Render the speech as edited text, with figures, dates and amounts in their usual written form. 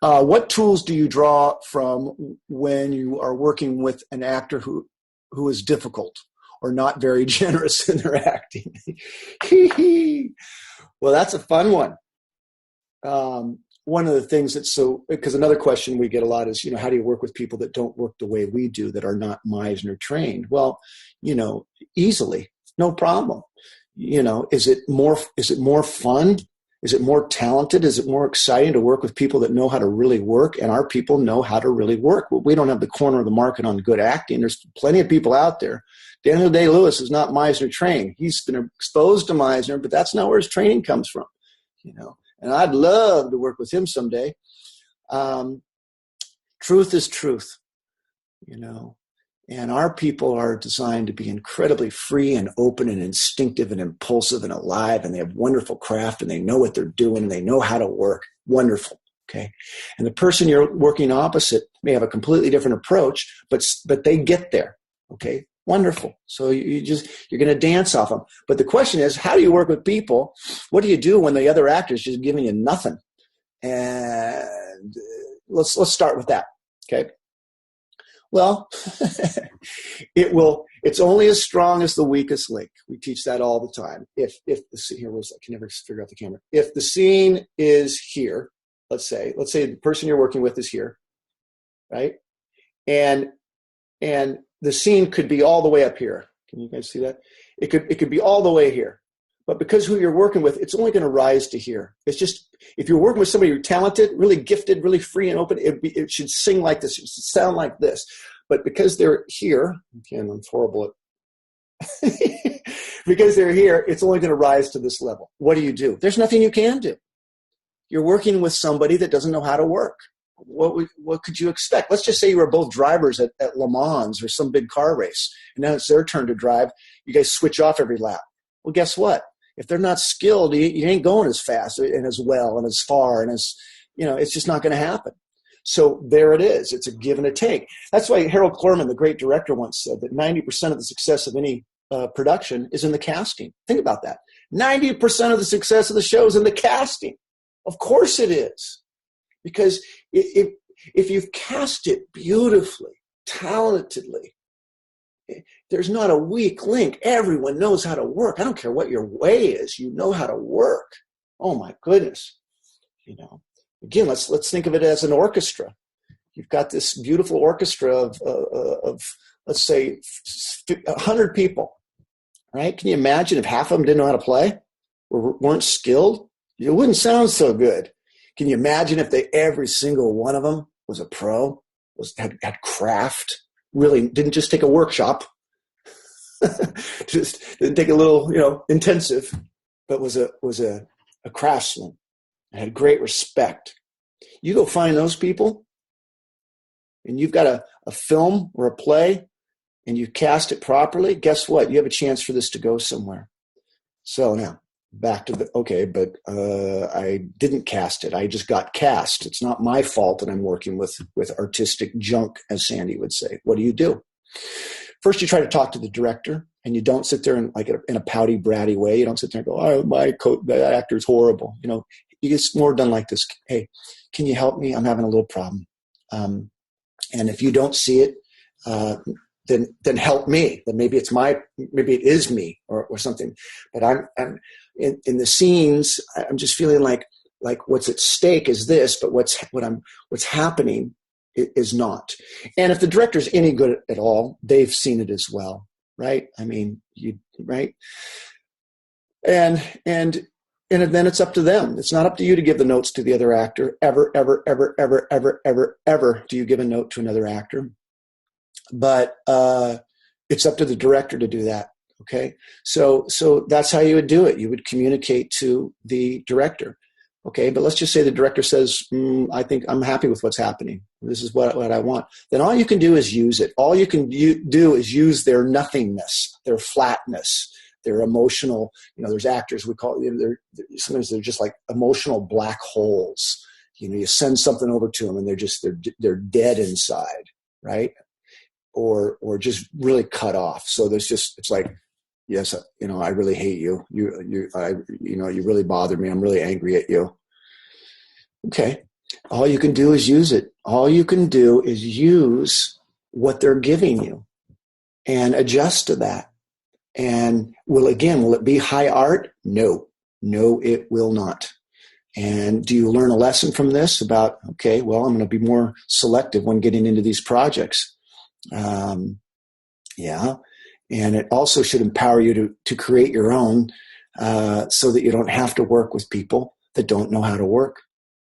What tools do you draw from when you are working with an actor who is difficult or not very generous in their acting? Well, that's a fun one. One of the things because another question we get a lot is, how do you work with people that don't work the way we do, that are not Meisner trained? Well, easily, no problem. Is it more fun? Is it more talented? Is it more exciting to work with people that know how to really work? And our people know how to really work. We don't have the corner of the market on good acting. There's plenty of people out there. Daniel Day-Lewis is not Meisner trained. He's been exposed to Meisner, but that's not where his training comes from, And I'd love to work with him someday. Truth is truth, And our people are designed to be incredibly free and open and instinctive and impulsive and alive, and they have wonderful craft, and they know what they're doing, and they know how to work. Wonderful, okay? And the person you're working opposite may have a completely different approach, but they get there, okay? Wonderful. So you're going to dance off them. But the question is, how do you work with people? What do you do when the other actor is just giving you nothing? And let's start with that, okay? Well, it's only as strong as the weakest link. We teach that all the time. I can never figure out the camera. If the scene is here, let's say the person you're working with is here, right? And the scene could be all the way up here. Can you guys see that? It could be all the way here. But because who you're working with, it's only going to rise to here. It's just, if you're working with somebody who's talented, really gifted, really free and open, it should sing like this. It should sound like this. But because they're here, again, I'm horrible at, because they're here, it's only going to rise to this level. What do? There's nothing you can do. You're working with somebody that doesn't know how to work. What could you expect? Let's just say you were both drivers at Le Mans or some big car race, and now it's their turn to drive. You guys switch off every lap. Well, guess what? If they're not skilled, you ain't going as fast and as well and as far and as, it's just not going to happen. So there it is. It's a give and a take. That's why Harold Clurman, the great director, once said that 90% of the success of any production is in the casting. Think about that. 90% of the success of the show is in the casting. Of course it is. Because if you've cast it beautifully, talentedly, there's not a weak link. Everyone knows how to work. I don't care what your way is. You know how to work. Oh my goodness. Again, let's think of it as an orchestra. You've got this beautiful orchestra of let's say 100 people, right? Can you imagine if half of them didn't know how to play or weren't skilled? It wouldn't sound so good. Can you imagine if every single one of them was a pro, had craft? Really didn't just take a workshop, just didn't take a little, intensive, but was a craftsman and had great respect. You go find those people and you've got a film or a play and you cast it properly. Guess what? You have a chance for this to go somewhere. So now back to but I didn't cast it. I just got cast. It's not my fault that I'm working with artistic junk, as Sandy would say. What do? First, you try to talk to the director, and you don't sit there in a pouty, bratty way. You don't sit there and go, "Oh, that actor's horrible." It's more done like this. Hey, can you help me? I'm having a little problem. And if you don't see it, then help me. Then maybe it is me or something. But I'm in the scenes. I'm just feeling like what's at stake is this, but what's happening is not. And if the director's any good at all, they've seen it as well, right? I mean, right? And then it's up to them. It's not up to you to give the notes to the other actor. Ever do you give a note to another actor. But it's up to the director to do that, okay? So that's how you would do it. You would communicate to the director, okay? But let's just say the director says, I think I'm happy with what's happening. This is what I want. Then all you can do is use it. All you can do is use their nothingness, their flatness, their emotional, there's actors, we call it, sometimes they're just like emotional black holes. You send something over to them and they're dead inside, right? Or just really cut off. So it's like, yes, I really hate you. You really bother me. I'm really angry at you. Okay. All you can do is use it. All you can do is use what they're giving you and adjust to that. And will it be high art? No, it will not. And do you learn a lesson from this about, okay, well, I'm going to be more selective when getting into these projects? Yeah. And it also should empower you to create your own so that you don't have to work with people that don't know how to work.